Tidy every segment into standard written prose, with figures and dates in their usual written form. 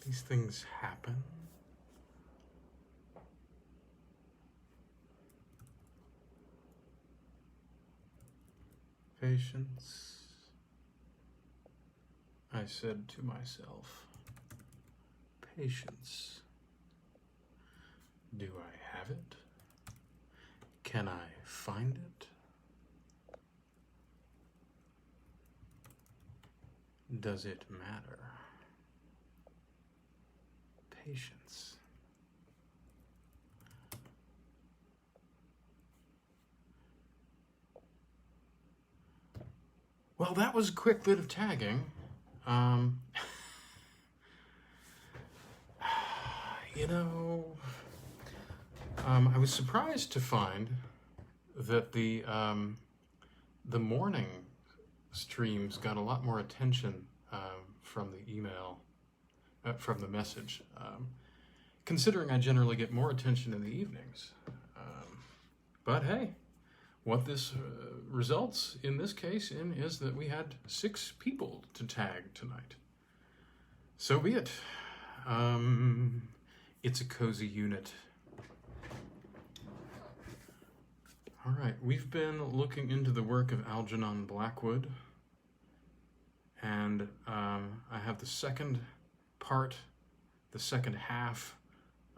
These things happen. Patience, I said to myself. Patience. Do I have it? Can I find it? Does it matter? Patience. Well, that was a quick bit of tagging. I was surprised to find that the morning streams got a lot more attention from the email, from the message, considering I generally get more attention in the evenings. But hey, what this results in this case in is that we had 6 people to tag tonight. So be it. It's a cozy unit. All right, we've been looking into the work of Algernon Blackwood, and I have the second part, the second half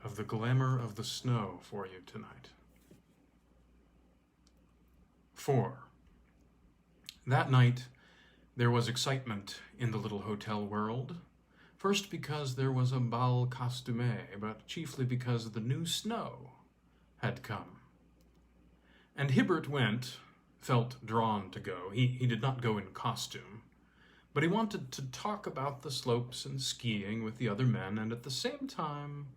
of the Glamour of the Snow for you tonight. 4. That night, there was excitement in the little hotel world. First because there was a bal costume, but chiefly because the new snow had come. And Hibbert felt drawn to go. He did not go in costume, but he wanted to talk about the slopes and skiing with the other men, and at the same time,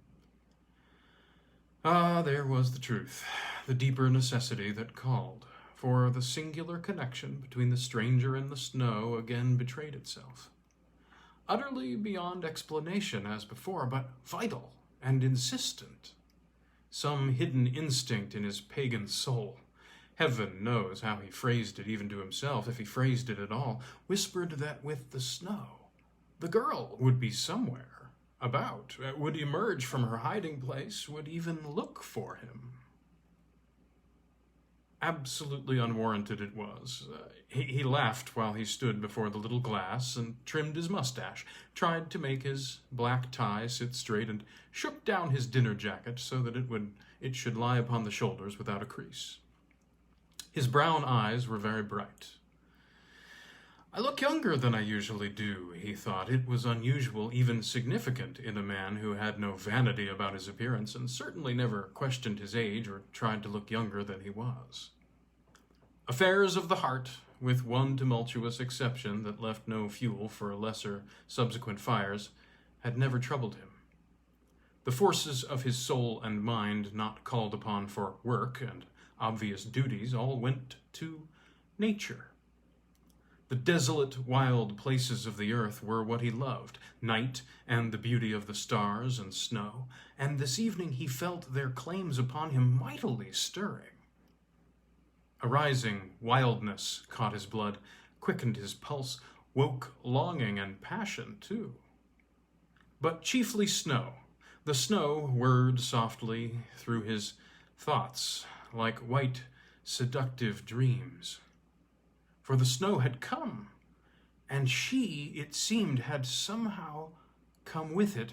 there was the truth, the deeper necessity that called, for the singular connection between the stranger and the snow again betrayed itself. Utterly beyond explanation as before, but vital and insistent. Some hidden instinct in his pagan soul, heaven knows how he phrased it even to himself, if he phrased it at all, whispered that with the snow, the girl would be somewhere about, would emerge from her hiding place, would even look for him. Absolutely unwarranted it was. He laughed while he stood before the little glass and trimmed his mustache, tried to make his black tie sit straight, and shook down his dinner jacket so that it should lie upon the shoulders without a crease. His brown eyes were very bright. I look younger than I usually do, he thought. It was unusual, even significant, in a man who had no vanity about his appearance and certainly never questioned his age or tried to look younger than he was. Affairs of the heart, with one tumultuous exception that left no fuel for lesser subsequent fires, had never troubled him. The forces of his soul and mind, not called upon for work and obvious duties, all went to nature. The desolate, wild places of the earth were what he loved, night and the beauty of the stars and snow, and this evening he felt their claims upon him mightily stirring. A rising wildness caught his blood, quickened his pulse, woke longing and passion too. But chiefly snow. The snow whirred softly through his thoughts, like white, seductive dreams. For the snow had come, and she, it seemed, had somehow come with it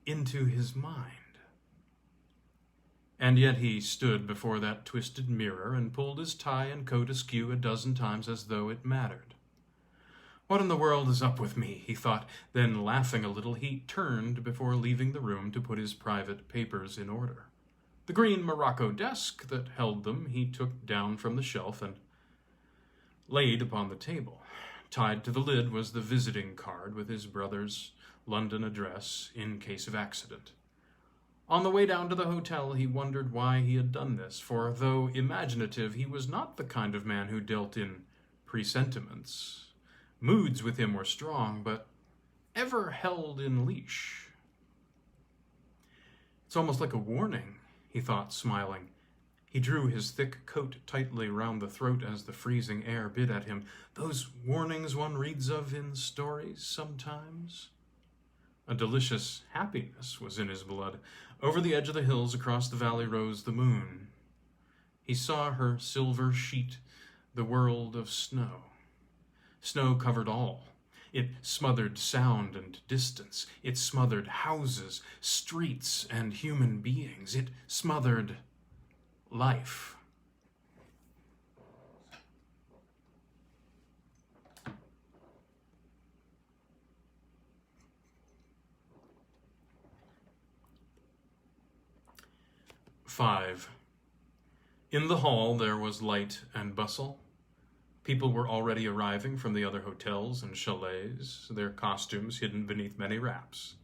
into his mind. And yet he stood before that twisted mirror and pulled his tie and coat askew a dozen times as though it mattered. What in the world is up with me, he thought, then laughing a little, he turned before leaving the room to put his private papers in order. The green morocco desk that held them he took down from the shelf and laid upon the table. Tied to the lid was the visiting card with his brother's London address in case of accident. On the way down to the hotel, he wondered why he had done this, for though imaginative, he was not the kind of man who dealt in presentiments. Moods with him were strong, but ever held in leash. It's almost like a warning, he thought, smiling. He drew his thick coat tightly round the throat as the freezing air bit at him. Those warnings one reads of in stories sometimes. A delicious happiness was in his blood. Over the edge of the hills across the valley rose the moon. He saw her silver sheet the world of snow. Snow covered all. It smothered sound and distance. It smothered houses, streets, and human beings. It smothered life. Five. In the hall there was light and bustle. People were already arriving from the other hotels and chalets, their costumes hidden beneath many wraps.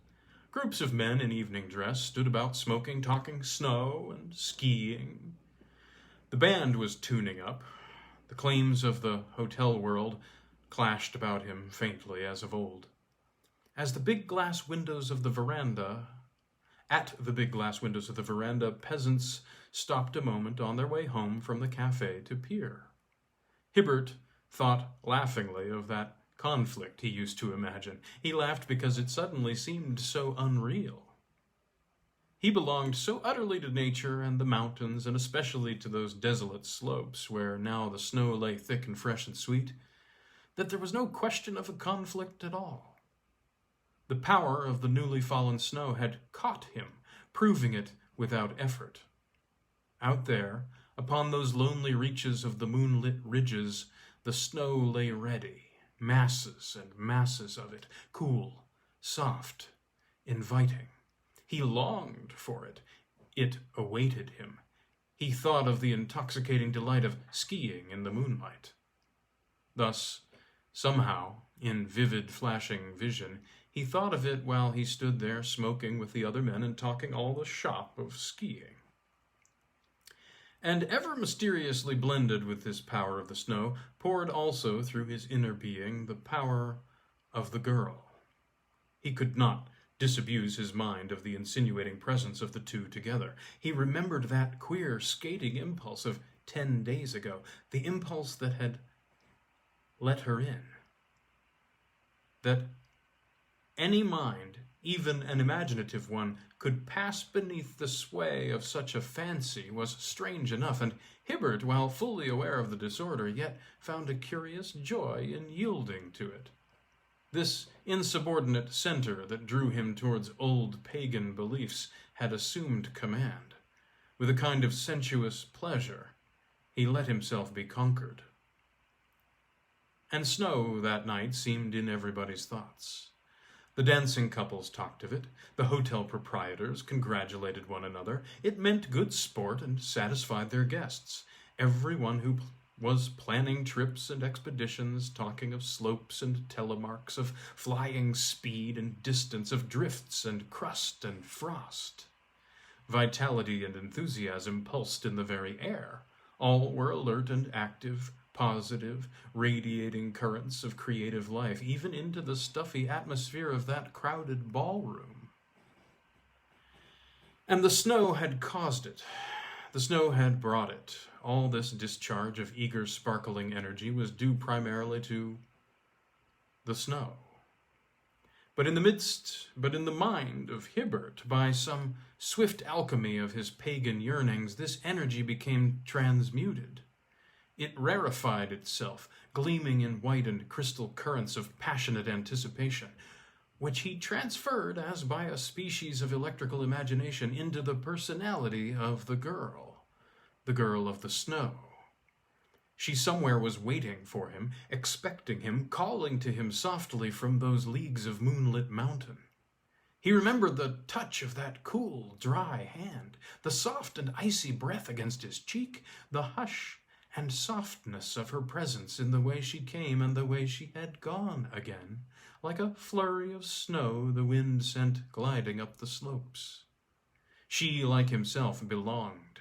Groups of men in evening dress stood about smoking, talking snow and skiing. The band was tuning up. The claims of the hotel world clashed about him faintly as of old. At the big glass windows of the veranda, peasants stopped a moment on their way home from the cafe to peer. Hibbert thought laughingly of that conflict he used to imagine. He laughed because it suddenly seemed so unreal. He belonged so utterly to nature and the mountains, and especially to those desolate slopes where now the snow lay thick and fresh and sweet, that there was no question of a conflict at all. The power of the newly fallen snow had caught him, proving it without effort. Out there, upon those lonely reaches of the moonlit ridges, the snow lay ready, masses and masses of it, cool, soft, inviting. He longed for it. It awaited him. He thought of the intoxicating delight of skiing in the moonlight. Thus, somehow, in vivid flashing vision, he thought of it while he stood there smoking with the other men and talking all the shop of skiing. And ever mysteriously blended with this power of the snow, poured also through his inner being the power of the girl. He could not disabuse his mind of the insinuating presence of the two together. He remembered that queer skating impulse of 10 days ago, the impulse that had let her in. That any mind, even an imaginative one, could pass beneath the sway of such a fancy was strange enough, and Hibbert, while fully aware of the disorder, yet found a curious joy in yielding to it. This insubordinate center that drew him towards old pagan beliefs had assumed command. With a kind of sensuous pleasure, he let himself be conquered. And snow that night seemed in everybody's thoughts. The dancing couples talked of it. The hotel proprietors congratulated one another. It meant good sport and satisfied their guests. Everyone who was planning trips and expeditions, talking of slopes and telemarks, of flying speed and distance, of drifts and crust and frost. Vitality and enthusiasm pulsed in the very air. All were alert and active, positive, radiating currents of creative life, even into the stuffy atmosphere of that crowded ballroom. And the snow had caused it. The snow had brought it. All this discharge of eager, sparkling energy was due primarily to the snow. But in the mind of Hibbert, by some swift alchemy of his pagan yearnings, this energy became transmuted. It rarefied itself, gleaming in white and crystal currents of passionate anticipation, which he transferred as by a species of electrical imagination into the personality of the girl of the snow. She somewhere was waiting for him, expecting him, calling to him softly from those leagues of moonlit mountain. He remembered the touch of that cool, dry hand, the soft and icy breath against his cheek, the hush and softness of her presence in the way she came and the way she had gone again, like a flurry of snow the wind sent gliding up the slopes. She, like himself, belonged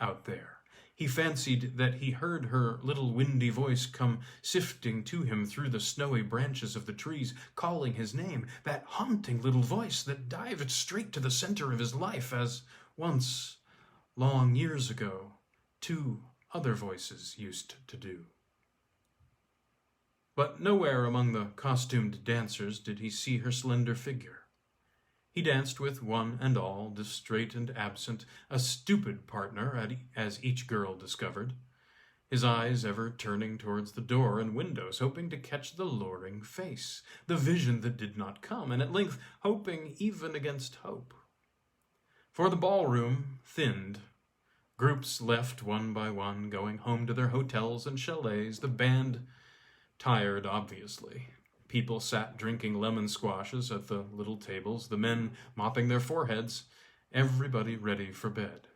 out there. He fancied that he heard her little windy voice come sifting to him through the snowy branches of the trees, calling his name, that haunting little voice that dived straight to the center of his life, as once, long years ago, two other voices used to do. But nowhere among the costumed dancers did he see her slender figure. He danced with one and all, distrait and absent, a stupid partner, as each girl discovered, his eyes ever turning towards the door and windows, hoping to catch the luring face, the vision that did not come, and at length hoping even against hope. For the ballroom thinned. Groups left one by one, going home to their hotels and chalets, the band tired, obviously. People sat drinking lemon squashes at the little tables, the men mopping their foreheads, everybody ready for bed.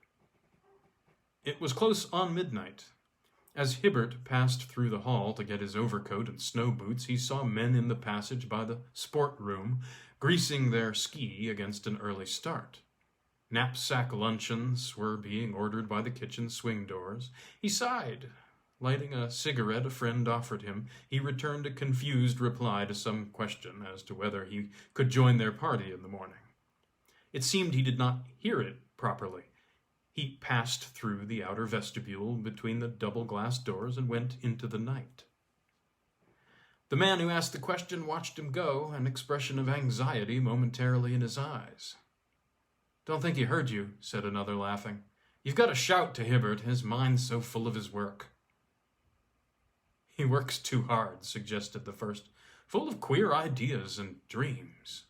It was close on midnight. As Hibbert passed through the hall to get his overcoat and snow boots, he saw men in the passage by the sport room, greasing their ski against an early start. Knapsack luncheons were being ordered by the kitchen swing doors. He sighed. Lighting a cigarette a friend offered him, he returned a confused reply to some question as to whether he could join their party in the morning. It seemed he did not hear it properly. He passed through the outer vestibule between the double-glass doors and went into the night. The man who asked the question watched him go, an expression of anxiety momentarily in his eyes. "Don't think he heard you," said another, laughing. "You've got to shout to Hibbert. His mind's so full of his work." "He works too hard," suggested the first, "full of queer ideas and dreams."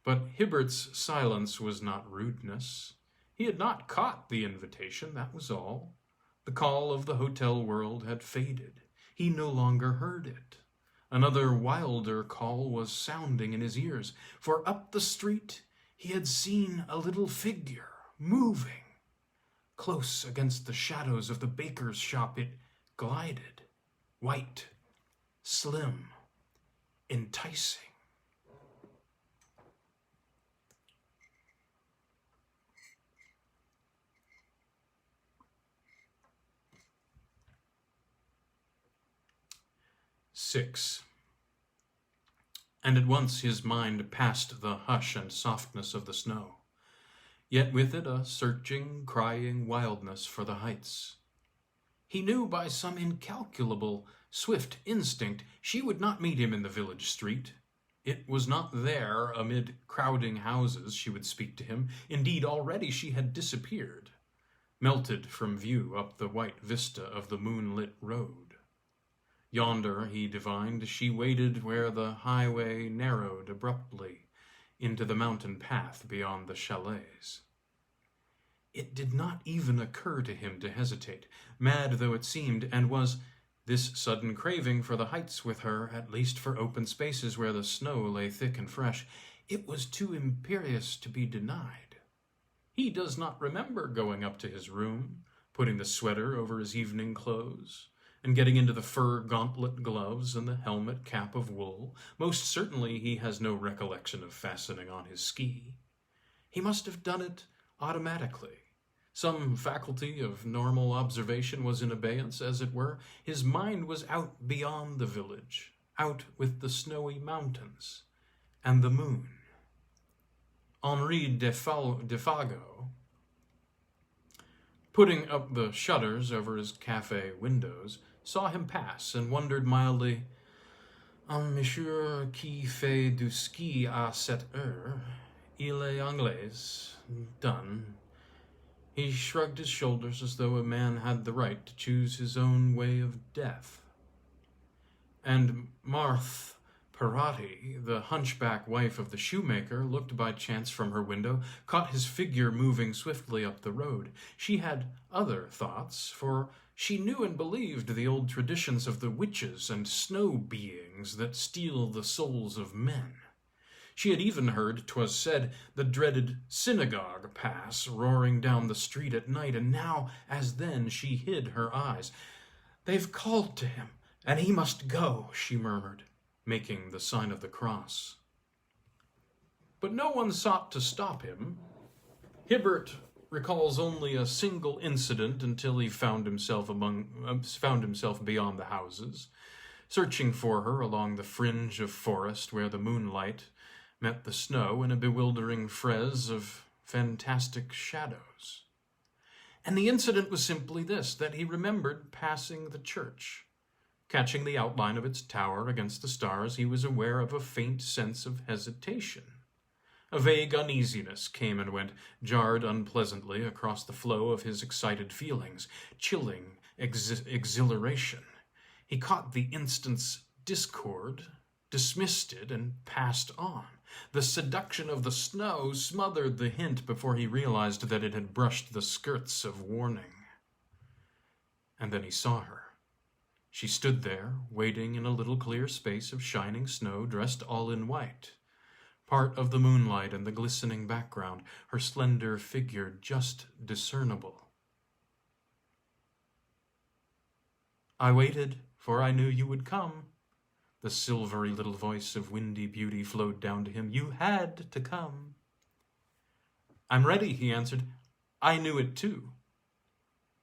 But Hibbert's silence was not rudeness. He had not caught the invitation, that was all. The call of the hotel world had faded. He no longer heard it. Another wilder call was sounding in his ears, for up the street he had seen a little figure moving. Close against the shadows of the baker's shop it glided, white, slim, enticing. Six. And at once his mind passed the hush and softness of the snow, yet with it a searching, crying wildness for the heights. He knew by some incalculable, swift instinct she would not meet him in the village street. It was not there, amid crowding houses, she would speak to him. Indeed, already she had disappeared, melted from view up the white vista of the moonlit road. Yonder, he divined, she waited where the highway narrowed abruptly into the mountain path beyond the chalets. It did not even occur to him to hesitate, mad though it seemed, and was this sudden craving for the heights with her, at least for open spaces where the snow lay thick and fresh. It was too imperious to be denied. He does not remember going up to his room, putting the sweater over his evening clothes, and getting into the fur gauntlet gloves and the helmet cap of wool. Most certainly he has no recollection of fastening on his ski. He must have done it automatically. Some faculty of normal observation was in abeyance, as it were. His mind was out beyond the village, out with the snowy mountains and the moon. Henri Defago, putting up the shutters over his cafe windows, saw him pass and wondered mildly, "Un monsieur qui fait du ski à cette heure, il est anglais, done." He shrugged his shoulders as though a man had the right to choose his own way of death. And Marthe Perotti, the hunchback wife of the shoemaker, looked by chance from her window, caught his figure moving swiftly up the road. She had other thoughts, for she knew and believed the old traditions of the witches and snow beings that steal the souls of men. She had even heard, 'twas said, the dreaded synagogue pass roaring down the street at night, and now, as then, she hid her eyes. "They've called to him, and he must go," she murmured, making the sign of the cross. But no one sought to stop him. Hibbert recalls only a single incident until he found himself beyond the houses, searching for her along the fringe of forest where the moonlight met the snow in a bewildering frieze of fantastic shadows. And the incident was simply this, that he remembered passing the church. Catching the outline of its tower against the stars, he was aware of a faint sense of hesitation. A vague uneasiness came and went, jarred unpleasantly across the flow of his excited feelings, chilling exhilaration. He caught the instant's discord, dismissed it, and passed on. The seduction of the snow smothered the hint before he realized that it had brushed the skirts of warning. And then he saw her. She stood there, waiting in a little clear space of shining snow, dressed all in white. Part of the moonlight and the glistening background, her slender figure just discernible. "I waited, for I knew you would come." The silvery little voice of windy beauty flowed down to him. "You had to come." "I'm ready," he answered. "I knew it too."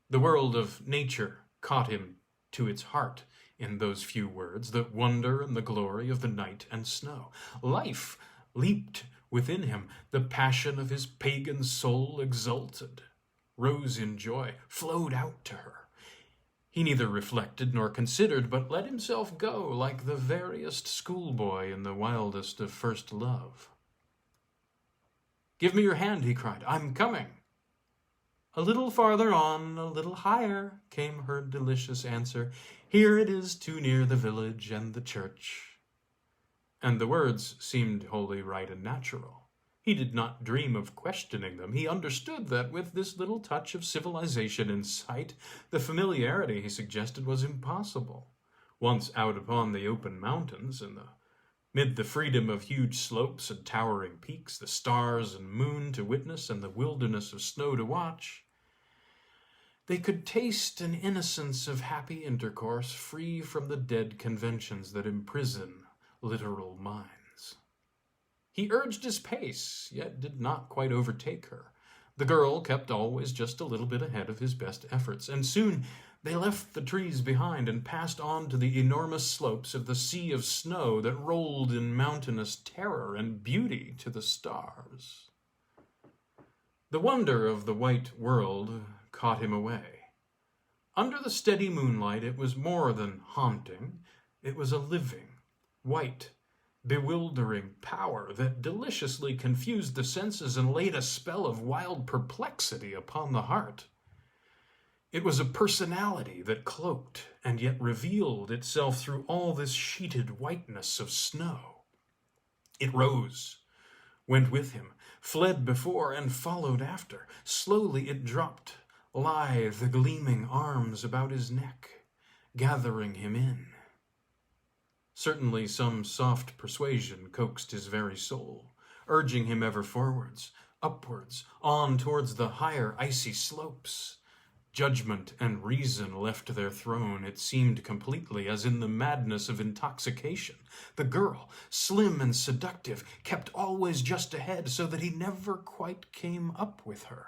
The world of nature caught him to its heart in those few words, the wonder and the glory of the night and snow. Life leaped within him. The passion of his pagan soul exulted, rose in joy, flowed out to her. He neither reflected nor considered, but let himself go like the veriest schoolboy in the wildest of first love. "Give me your hand," he cried. "I'm coming." "A little farther on, a little higher," came her delicious answer. "Here it is too near the village and the church." And the words seemed wholly right and natural. He did not dream of questioning them. He understood that with this little touch of civilization in sight, the familiarity he suggested was impossible. Once out upon the open mountains, mid the freedom of huge slopes and towering peaks, the stars and moon to witness and the wilderness of snow to watch, they could taste an innocence of happy intercourse free from the dead conventions that imprison literal minds. He urged his pace, yet did not quite overtake her. The girl kept always just a little bit ahead of his best efforts, and soon they left the trees behind and passed on to the enormous slopes of the sea of snow that rolled in mountainous terror and beauty to the stars. The wonder of the white world caught him away. Under the steady moonlight, it was more than haunting. It was a living, white, bewildering power that deliciously confused the senses and laid a spell of wild perplexity upon the heart. It was a personality that cloaked and yet revealed itself through all this sheeted whiteness of snow. It rose, went with him, fled before and followed after. Slowly it dropped, lithe, gleaming arms about his neck, gathering him in. Certainly some soft persuasion coaxed his very soul, urging him ever forwards, upwards, on towards the higher icy slopes. Judgment and reason left their throne, it seemed completely, as in the madness of intoxication. The girl, slim and seductive, kept always just ahead, so that he never quite came up with her.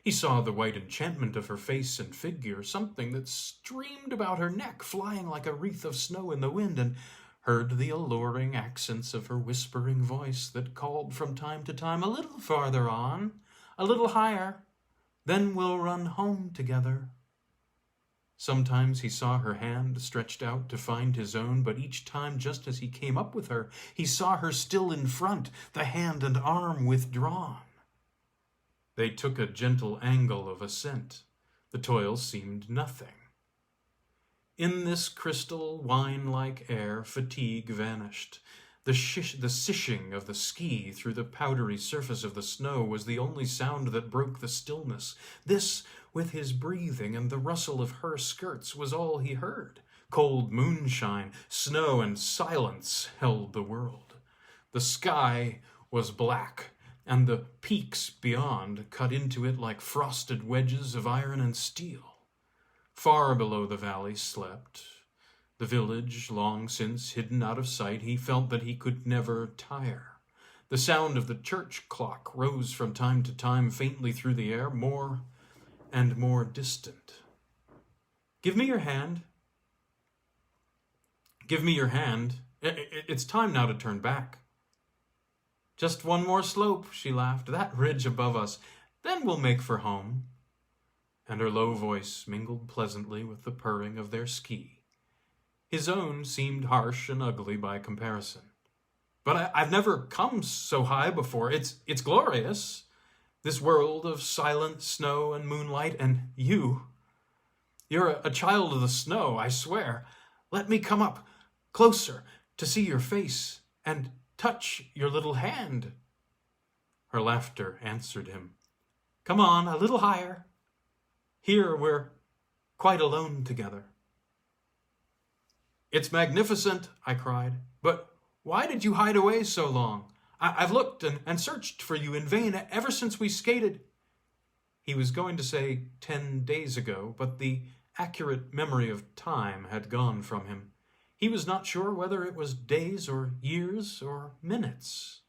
He saw the white enchantment of her face and figure, something that streamed about her neck, flying like a wreath of snow in the wind, and heard the alluring accents of her whispering voice that called from time to time, "A little farther on, a little higher, then we'll run home together." Sometimes he saw her hand stretched out to find his own, but each time, just as he came up with her, he saw her still in front, the hand and arm withdrawn. They took a gentle angle of ascent. The toil seemed nothing. In this crystal, wine-like air, fatigue vanished. The sishing of the ski through the powdery surface of the snow was the only sound that broke the stillness. This, with his breathing and the rustle of her skirts, was all he heard. Cold moonshine, snow, and silence held the world. The sky was black, and the peaks beyond cut into it like frosted wedges of iron and steel. Far below the valley slept the village, long since hidden out of sight. He felt that he could never tire. The sound of the church clock rose from time to time faintly through the air, more and more distant. "Give me your hand. Give me your hand. It's time now to turn back." "Just one more slope," she laughed. "That ridge above us. Then we'll make for home." And her low voice mingled pleasantly with the purring of their ski. His own seemed harsh and ugly by comparison. But I've never come so high before. It's glorious, this world of silent snow and moonlight, and you're a child of the snow, I swear. Let me come up closer to see your face and touch your little hand." Her laughter answered him. "Come on, a little higher. Here we're quite alone together." "It's magnificent," I cried. "But why did you hide away so long? I've looked and searched for you in vain ever since we skated." He was going to say 10 days ago, but the accurate memory of time had gone from him. He was not sure whether it was days or years or minutes.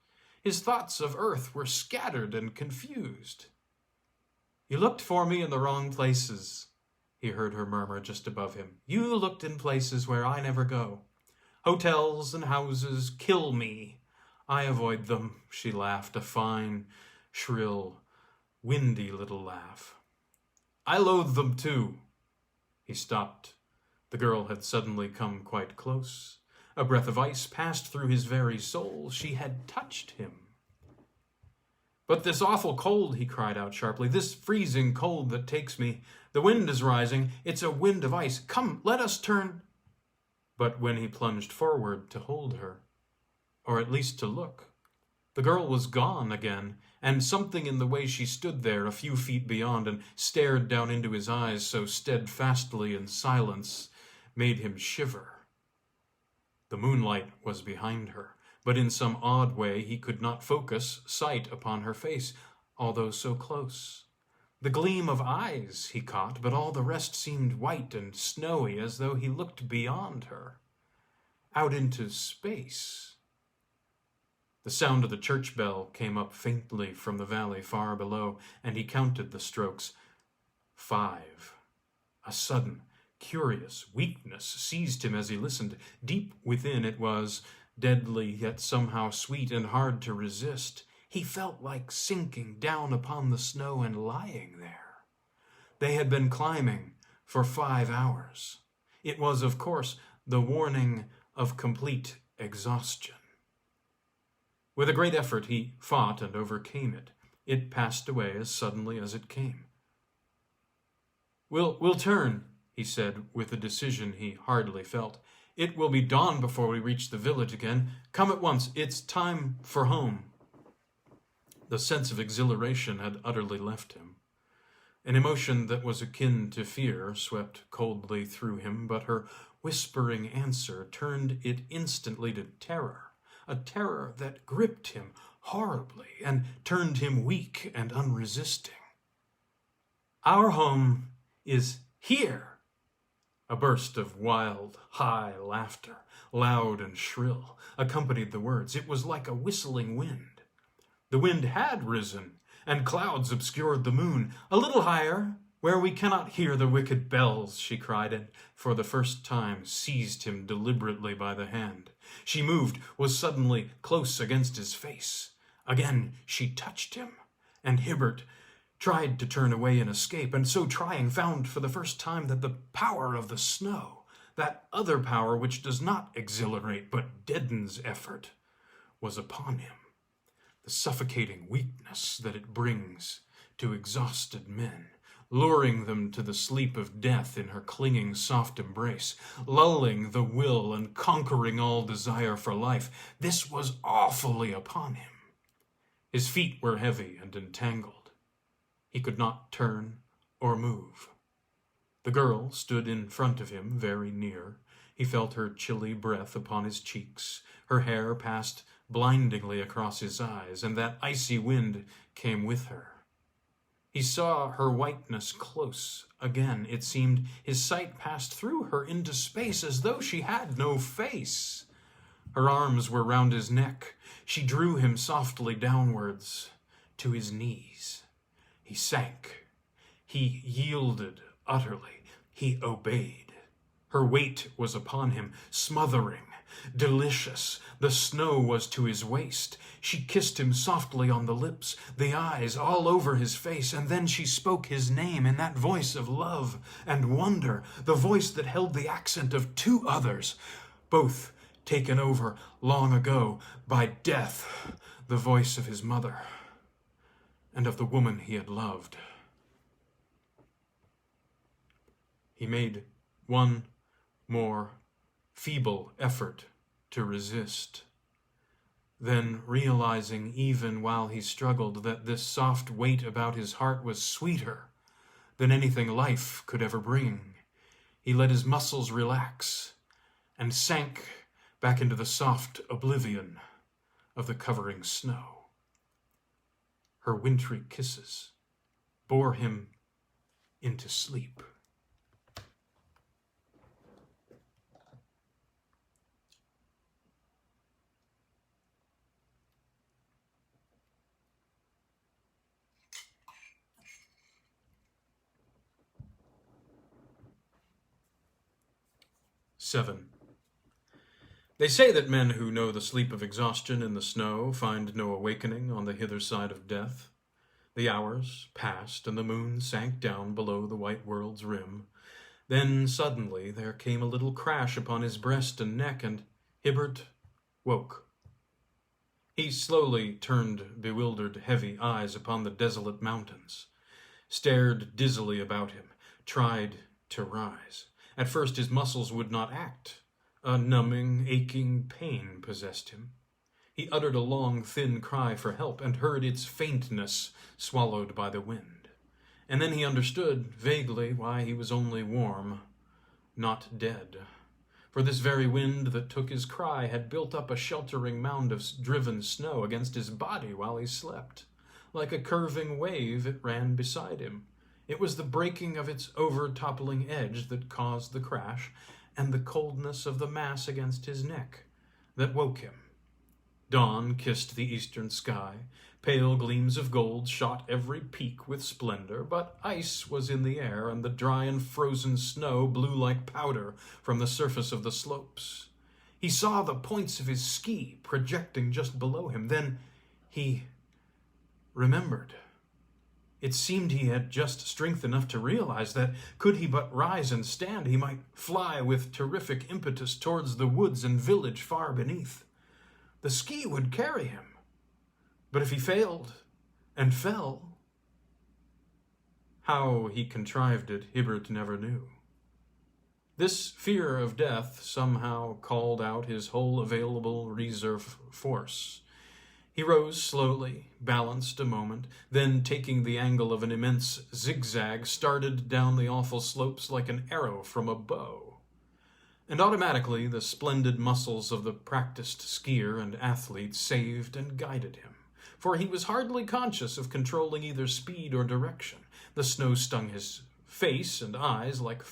His thoughts of Earth were scattered and confused. "You looked for me in the wrong places," he heard her murmur just above him. "You looked in places where I never go. Hotels and houses kill me. I avoid them," she laughed, a fine, shrill, windy little laugh. "I loathe them too." He stopped. The girl had suddenly come quite close. A breath of ice passed through his very soul. She had touched him. "But this awful cold," he cried out sharply, "this freezing cold that takes me. The wind is rising. It's a wind of ice. Come, let us turn." But when he plunged forward to hold her, or at least to look, the girl was gone again, and something in the way she stood there a few feet beyond and stared down into his eyes so steadfastly in silence made him shiver. The moonlight was behind her, but in some odd way he could not focus sight upon her face, although so close. The gleam of eyes he caught, but all the rest seemed white and snowy, as though he looked beyond her, out into space. The sound of the church bell came up faintly from the valley far below, and he counted the strokes. 5. A sudden, curious weakness seized him as he listened. Deep within it was deadly, yet somehow sweet and hard to resist. He felt like sinking down upon the snow and lying there. They had been climbing for 5 hours. It was, of course, the warning of complete exhaustion. With a great effort he fought and overcame it. It passed away as suddenly as it came. We'll turn," he said with a decision he hardly felt. "It will be dawn before we reach the village again. Come at once. It's time for home." The sense of exhilaration had utterly left him. An emotion that was akin to fear swept coldly through him, but her whispering answer turned it instantly to terror, a terror that gripped him horribly and turned him weak and unresisting. "Our home is here." A burst of wild, high laughter, loud and shrill, accompanied the words. It was like a whistling wind. The wind had risen, and clouds obscured the moon. "A little higher, where we cannot hear the wicked bells," she cried, and for the first time seized him deliberately by the hand. She moved, was suddenly close against his face. Again she touched him, and Hibbert tried to turn away and escape, and so trying found for the first time that the power of the snow, that other power which does not exhilarate but deadens effort, was upon him. The suffocating weakness that it brings to exhausted men, luring them to the sleep of death in her clinging soft embrace, lulling the will and conquering all desire for life. This was awfully upon him. His feet were heavy and entangled. He could not turn or move. The girl stood in front of him, very near. He felt her chilly breath upon his cheeks. Her hair passed blindingly across his eyes, and that icy wind came with her. He saw her whiteness close. Again, it seemed his sight passed through her into space, as though she had no face. Her arms were round his neck. She drew him softly downwards to his knees. He sank. He yielded utterly. He obeyed. Her weight was upon him, smothering, delicious. The snow was to his waist. She kissed him softly on the lips, the eyes all over his face, and then she spoke his name in that voice of love and wonder, the voice that held the accent of 2 others, both taken over long ago by death, the voice of his mother and of the woman he had loved. He made one more feeble effort to resist. Then, realizing even while he struggled that this soft weight about his heart was sweeter than anything life could ever bring, he let his muscles relax and sank back into the soft oblivion of the covering snow. Her wintry kisses bore him into sleep. Seven. They say that men who know the sleep of exhaustion in the snow find no awakening on the hither side of death. The hours passed, and the moon sank down below the white world's rim. Then suddenly there came a little crash upon his breast and neck, and Hibbert woke. He slowly turned bewildered, heavy eyes upon the desolate mountains, stared dizzily about him, tried to rise. At first his muscles would not act. A numbing, aching pain possessed him. He uttered a long, thin cry for help, and heard its faintness swallowed by the wind. And then he understood, vaguely, why he was only warm, not dead. For this very wind that took his cry had built up a sheltering mound of driven snow against his body while he slept. Like a curving wave, it ran beside him. It was the breaking of its over-toppling edge that caused the crash, and the coldness of the mass against his neck that woke him. Dawn kissed the eastern sky. Pale gleams of gold shot every peak with splendor, but ice was in the air, and the dry and frozen snow blew like powder from the surface of the slopes. He saw the points of his ski projecting just below him. Then he remembered. It seemed he had just strength enough to realize that, could he but rise and stand, he might fly with terrific impetus towards the woods and village far beneath. The ski would carry him. But if he failed and fell, how he contrived it, Hibbert never knew. This fear of death somehow called out his whole available reserve force. He rose slowly, balanced a moment, then, taking the angle of an immense zigzag, started down the awful slopes like an arrow from a bow. And automatically the splendid muscles of the practiced skier and athlete saved and guided him, for he was hardly conscious of controlling either speed or direction. The snow stung his face and eyes like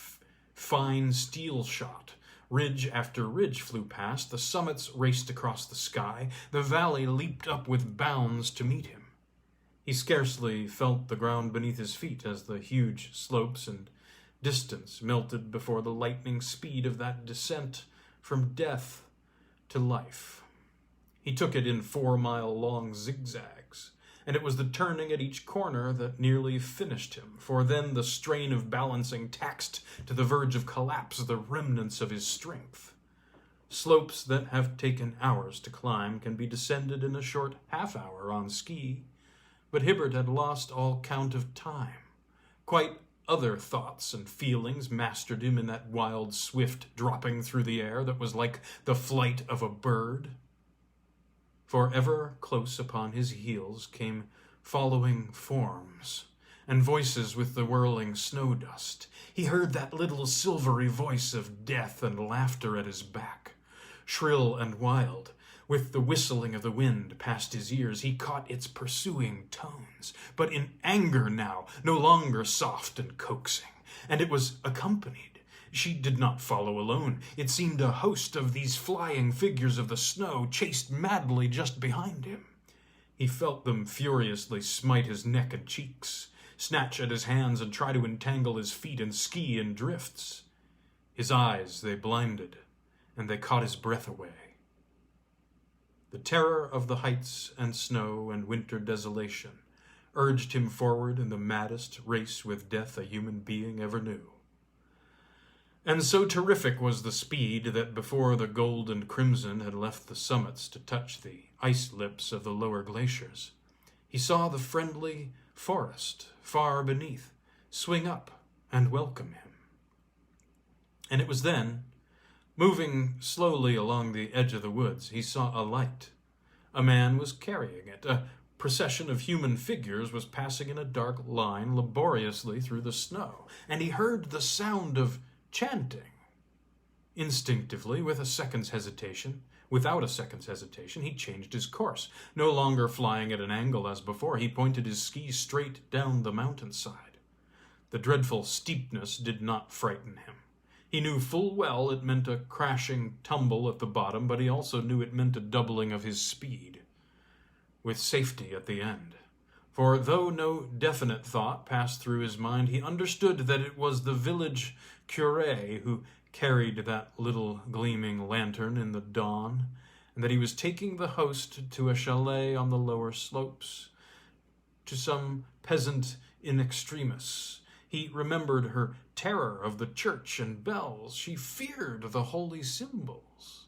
fine steel shot. Ridge after ridge flew past, the summits raced across the sky, the valley leaped up with bounds to meet him. He scarcely felt the ground beneath his feet as the huge slopes and distance melted before the lightning speed of that descent from death to life. He took it in 4-mile-long zigzags, and it was the turning at each corner that nearly finished him, for then the strain of balancing taxed to the verge of collapse the remnants of his strength. Slopes that have taken hours to climb can be descended in a short half-hour on ski, but Hibbert had lost all count of time. Quite other thoughts and feelings mastered him in that wild, swift dropping through the air that was like the flight of a bird. For ever close upon his heels came following forms and voices with the whirling snow dust. He heard that little silvery voice of death and laughter at his back, shrill and wild. With the whistling of the wind past his ears, he caught its pursuing tones, but in anger now, no longer soft and coaxing, and it was accompanied. She did not follow alone. It seemed a host of these flying figures of the snow chased madly just behind him. He felt them furiously smite his neck and cheeks, snatch at his hands and try to entangle his feet and ski in drifts. His eyes they blinded, and they caught his breath away. The terror of the heights and snow and winter desolation urged him forward in the maddest race with death a human being ever knew. And so terrific was the speed that before the gold and crimson had left the summits to touch the ice lips of the lower glaciers, he saw the friendly forest far beneath swing up and welcome him. And it was then, moving slowly along the edge of the woods, he saw a light. A man was carrying it. A procession of human figures was passing in a dark line laboriously through the snow, and he heard the sound of chanting. Instinctively, without a second's hesitation, he changed his course. No longer flying at an angle as before, he pointed his ski straight down the mountainside. The dreadful steepness did not frighten him. He knew full well it meant a crashing tumble at the bottom, but he also knew it meant a doubling of his speed, with safety at the end. For though no definite thought passed through his mind, he understood that it was the village curé who carried that little gleaming lantern in the dawn, and that he was taking the host to a chalet on the lower slopes, to some peasant in extremis. He remembered her terror of the church and bells. She feared the holy symbols.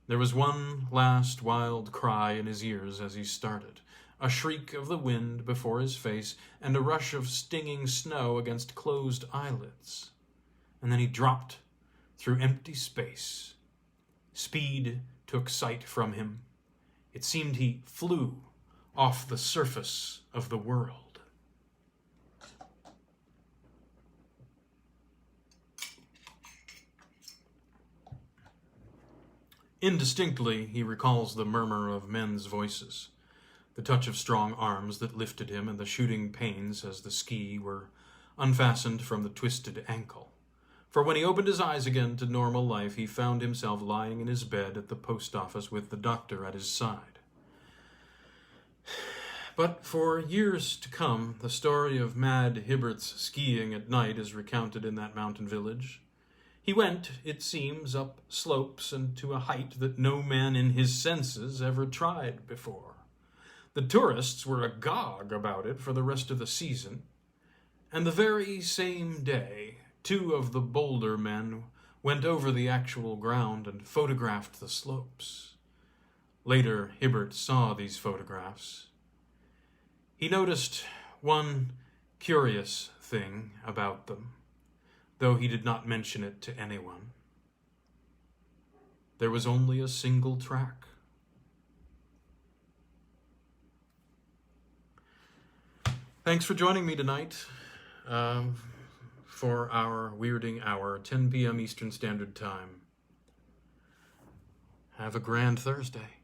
There was one last wild cry in his ears as he started, a shriek of the wind before his face, and a rush of stinging snow against closed eyelids. And then he dropped through empty space. Speed took sight from him. It seemed he flew off the surface of the world. Indistinctly, he recalls the murmur of men's voices, the touch of strong arms that lifted him, and the shooting pains as the ski were unfastened from the twisted ankle. For when he opened his eyes again to normal life, he found himself lying in his bed at the post office with the doctor at his side. But for years to come, the story of Mad Hibbert's skiing at night is recounted in that mountain village. He went, it seems, up slopes and to a height that no man in his senses ever tried before. The tourists were agog about it for the rest of the season, and the very same day, 2 of the bolder men went over the actual ground and photographed the slopes. Later, Hibbert saw these photographs. He noticed one curious thing about them, though he did not mention it to anyone. There was only a single track. Thanks for joining me tonight for our Weirding Hour, 10 p.m. Eastern Standard Time. Have a grand Thursday.